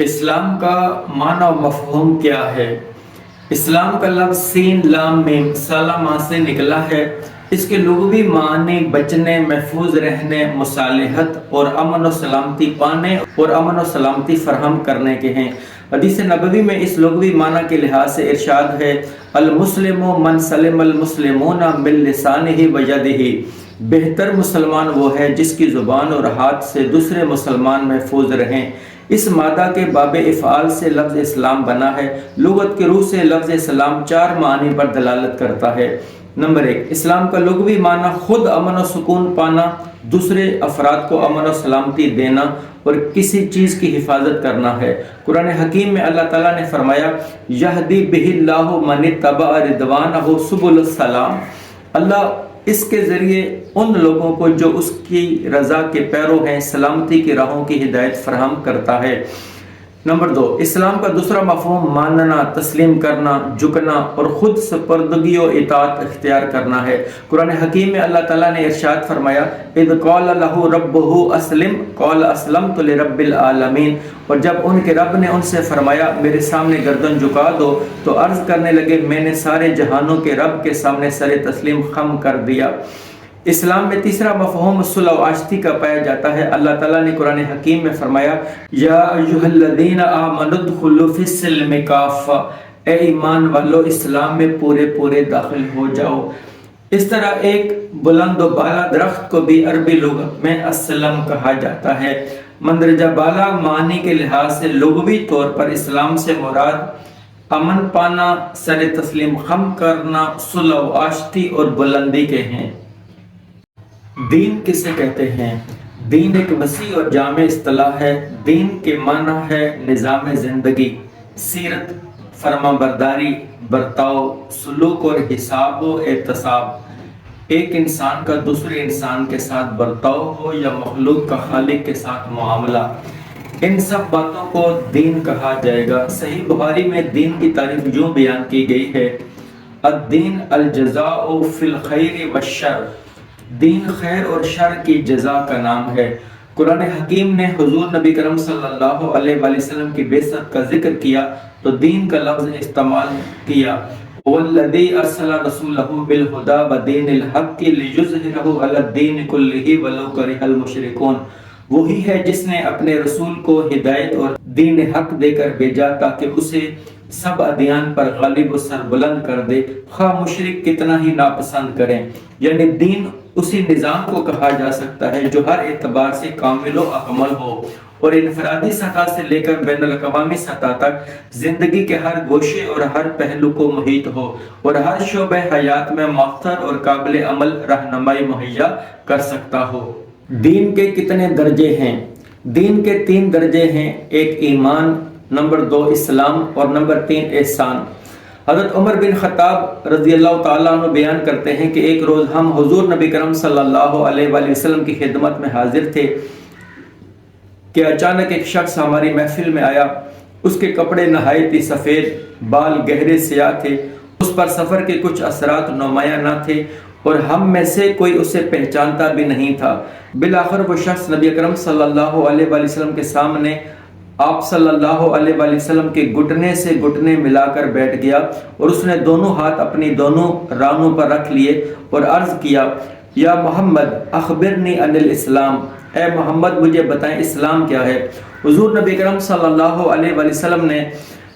اسلام کا معنی و مفہوم کیا ہے؟ اسلام کا لفظ سین لام میم سالہ سے نکلا ہے۔ اس کے لغوی معنی بچنے، محفوظ رہنے، مصالحت اور امن و سلامتی پانے اور امن و سلامتی فراہم کرنے کے ہیں۔ حدیث نبوی میں اس لغوی معنی کے لحاظ سے ارشاد ہے: المسلم من سلم المسلمون من لسانہ و یدہ۔ بہتر مسلمان وہ ہے جس کی زبان اور ہاتھ سے دوسرے مسلمان محفوظ رہیں۔ اس مادہ کے باب افعال سے لفظ اسلام بنا ہے۔ لغت کے روح سے لفظ اسلام 4 معنی پر دلالت کرتا ہے۔ نمبر 1، اسلام کا لغوی معنی خود امن و سکون پانا، دوسرے افراد کو امن و سلامتی دینا اور کسی چیز کی حفاظت کرنا ہے۔ قرآن حکیم میں اللہ تعالیٰ نے فرمایا: یہدی بہ اللہ من اتبع رضوانہ سبل السلام۔ اللہ اس کے ذریعے ان لوگوں کو جو اس کی رضا کے پیرو ہیں سلامتی کی راہوں کی ہدایت فراہم کرتا ہے۔ نمبر 2، اسلام کا دوسرا مفہوم ماننا، تسلیم کرنا، جھکنا اور خود سپردگی و اطاعت اختیار کرنا ہے۔ قرآن حکیم میں اللہ تعالیٰ نے ارشاد فرمایا: اذ قال لہ ربہ اسلم قال اسلمت لرب العالمین۔ اور جب ان کے رب نے ان سے فرمایا میرے سامنے گردن جھکا دو تو عرض کرنے لگے میں نے سارے جہانوں کے رب کے سامنے سر تسلیم خم کر دیا۔ اسلام میں تیسرا مفہوم صلح و آشتی کا پایا جاتا ہے۔ اللہ تعالیٰ نے قرآن حکیم میں فرمایا: یا ایھا الذین آمنوا ادخلوا فی السلم کافہ۔ اے ایمان والو، اسلام میں پورے داخل ہو جاؤ۔ اس طرح ایک بلند و بالا درخت کو بھی عربی لغت میں اسلم کہا جاتا ہے۔ مندرجہ بالا معنی کے لحاظ سے لغوی طور پر اسلام سے مراد امن پانا، سر تسلیم خم کرنا، صلح و آشتی اور بلندی کے ہیں۔ دین کسے کہتے ہیں؟ دین ایک وسیع اور جامع اصطلاح ہے۔ دین کے معنی ہے نظام زندگی، سیرت، فرما برداری، برتاؤ، سلوک اور حساب و احتساب۔ ایک انسان کا دوسرے انسان کے ساتھ برتاؤ ہو یا مخلوق کا خالق کے ساتھ معاملہ، ان سب باتوں کو دین کہا جائے گا۔ صحیح بخاری میں دین کی تعریف یوں بیان کی گئی ہے: الدین الجزاء فی الخیر والشر۔ دین خیر اور شر کی جزا کا نام ہے۔ قرآن حکیم نے حضور نبی کرم صلی اللہ علیہ وآلہ وسلم کی بعثت کا ذکر کیا تو دین کا لفظ استعمال کیا: والذی ارسل رسولہ بالہدی ودین الحق لیظہرہ علی الدین کلہ ولو کرہ المشرکون۔ وہی ہے جس نے اپنے رسول کو ہدایت اور دین حق دے کر بھیجا تاکہ اسے سب ادیان پر غالب و سربلند کر دے، خواہ مشرک کتنا ہی ناپسند کریں۔ یعنی دین اسی نظام کو کہا جا سکتا ہے جو ہر اعتبار سے کامل و اکمل ہو اور انفرادی سطح سے لے کر بین الاقوامی سطح تک زندگی کے ہر گوشے اور ہر پہلو کو محیط ہو اور ہر شعبہ حیات میں مؤثر اور قابل عمل رہنمائی مہیا کر سکتا ہو۔ دین کے کتنے درجے ہیں؟ دین کے 3 درجے ہیں: 1 ایمان، نمبر 2 اسلام اور نمبر 3 احسان۔ حضرت عمر بن خطاب رضی اللہ تعالیٰ عنہ بیان کرتے ہیں کہ ایک روز ہم حضور نبی کرم صلی اللہ علیہ وآلہ وسلم کی خدمت میں حاضر تھے کہ اچانک ایک شخص ہماری محفل میں آیا۔ اس کے کپڑے نہایت ہی سفید، بال گہرے سیاہ تھے، اس پر سفر کے کچھ اثرات نمایاں نہ تھے اور ہم میں سے کوئی اسے پہچانتا بھی نہیں تھا۔ بالآخر وہ شخص نبی کرم صلی اللہ علیہ وآلہ وسلم کے سامنے آپ صلی اللہ علیہ وآلہ وسلم کے گھٹنے سے گھٹنے ملا کر بیٹھ گیا اور اس نے دونوں ہاتھ اپنی دونوں رانوں پر رکھ لیے اور عرض کیا: یا محمد اخبرنی عن الاسلام۔ اے محمد مجھے بتائیں اسلام کیا ہے؟ حضور نبی کرم صلی اللہ علیہ وآلہ وسلم نے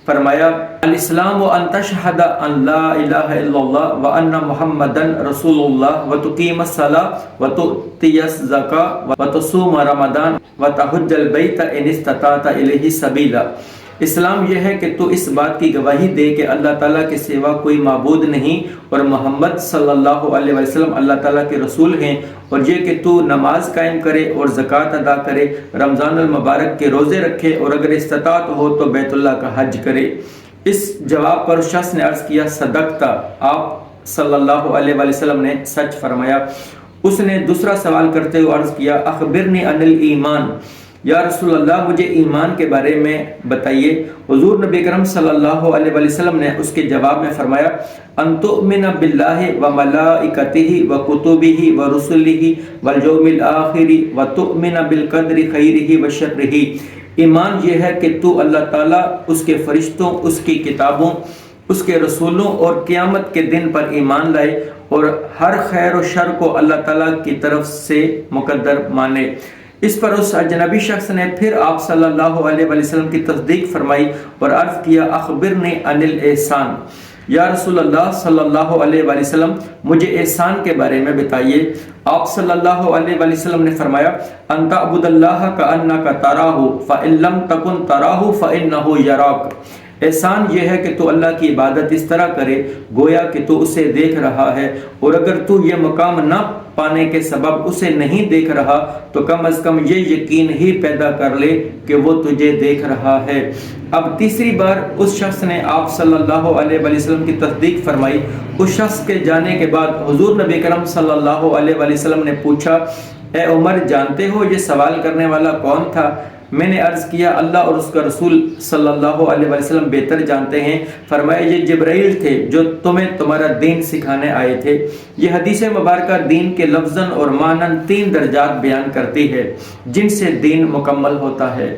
فرمایا: الاسلام ان تشہد ان لا الہ الا اللہ وان محمدن رسول اللہ وتقیم الصلاۃ وتؤتی الزکاۃ وتصوم رمضان وتحج البیت ان استطعت الیہ سبیلا۔ اسلام یہ ہے کہ تو اس بات کی گواہی دے کہ اللہ تعالیٰ کے سوا کوئی معبود نہیں اور محمد صلی اللہ علیہ وسلم اللہ تعالیٰ کے رسول ہیں، اور یہ کہ تو نماز قائم کرے اور زکوٰۃ ادا کرے، رمضان المبارک کے روزے رکھے اور اگر استطاعت ہو تو بیت اللہ کا حج کرے۔ اس جواب پر شخص نے عرض کیا: صدقتا، آپ صلی اللہ علیہ وآلہ وسلم نے سچ فرمایا۔ اس نے دوسرا سوال کرتے ہوئے عرض کیا: اخبرنی عن الایمان۔ یا رسول اللہ مجھے ایمان کے بارے میں بتائیے۔ حضور نبی کرم صلی اللہ علیہ وآلہ وسلم نے اس کے جواب میں فرمایا: ان تؤمن باللہ وملائکتہ وکتبہ ورسلہ والیوم الآخر وتؤمن بالقدر خیرہ وشرہ۔ ایمان یہ ہے کہ تو اللہ تعالیٰ، اس کے فرشتوں، اس کی کتابوں، اس کے رسولوں اور قیامت کے دن پر ایمان لائے اور ہر خیر و شر کو اللہ تعالیٰ کی طرف سے مقدر مانے۔ اس پر اس اجنبی شخص نے پھر آپ صلی اللہ علیہ وآلہ وسلم کی تصدیق فرمائی اور عرض کیا اخبرنی عن الاحسان، یا رسول اللہ صلی اللہ علیہ وآلہ وسلم مجھے احسان کے بارے میں بتائیے۔ آپ صلی اللہ علیہ وآلہ وسلم نے فرمایا ان تعبد اللہ کأنک تراہ فإن لم تکن تراہ فإنہ یراک، احسان یہ ہے کہ تو اللہ کی عبادت اس طرح کرے گویا کہ تو اسے دیکھ رہا ہے، اور اگر تو یہ مقام نہ پانے کے سبب اسے نہیں دیکھ رہا تو کم از کم یہ یقین ہی پیدا کر لے کہ وہ تجھے دیکھ رہا ہے۔ اب تیسری بار اس شخص نے آپ صلی اللہ علیہ وآلہ وسلم کی تصدیق فرمائی۔ اس شخص کے جانے کے بعد حضور نبی کرم صلی اللہ علیہ وآلہ وسلم نے پوچھا اے عمر، جانتے ہو یہ سوال کرنے والا کون تھا؟ میں نے عرض کیا اللہ اور اس کا رسول صلی اللہ علیہ وآلہ وسلم بہتر جانتے ہیں۔ فرمایا یہ جبرائیل تھے جو تمہیں تمہارا دین سکھانے آئے تھے۔ یہ حدیث مبارکہ دین کے لفظاً اور معناً 3 درجات بیان کرتی ہے جن سے دین مکمل ہوتا ہے۔